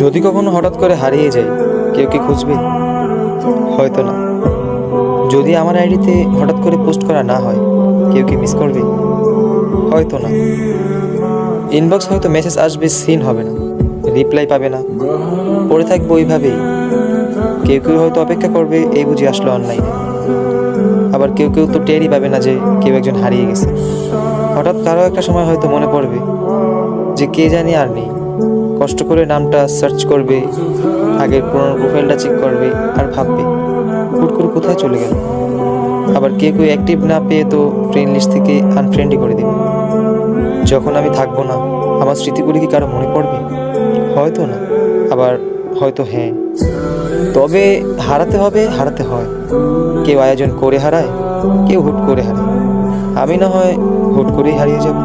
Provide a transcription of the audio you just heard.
যদি কখনো হঠাৎ করে হারিয়ে যাই, কেউ কি খুঁজবে? হয়তো না। যদি আমার আইডিতে হঠাৎ করে পোস্ট করা না হয়, কেউ কি মিস করবে? হয়তো না। ইনবক্স হয়তো মেসেজ আসবে, সিন হবে না, রিপ্লাই পাবে না, পড়ে থাকবো ওইভাবেই। কেউ কেউ হয়তো অপেক্ষা করবে, এই বুঝি আসলো অনলাইনে। আবার কেউ কেউ তো টেরই পাবে না যে কেউ একজন হারিয়ে গেছে। হঠাৎ কারো একটা সময় হয়তো মনে পড়বে যে কে জানি আর নেই। কষ্ট করে নামটা সার্চ করবে, আগের পুরোনো প্রোফাইলটা চেক করবে আর ভাববে হুট করে কোথায় চলে গেল। আবার কেউ কেউ অ্যাক্টিভ না পেয়ে তো ফ্রেন্ড লিস্ট থেকে আনফ্রেন্ডই করে দেবে। যখন আমি থাকবো না, আমার স্মৃতিগুলি কি কারো মনে পড়বে? হয়তো না, আবার হয়তো হ্যাঁ। তবে হারাতে হবে, হারাতে হয়। কেউ আয়োজন করে হারায়, কেউ হুট করে হারায়। আমি না হয় হুট করেই হারিয়ে যাব।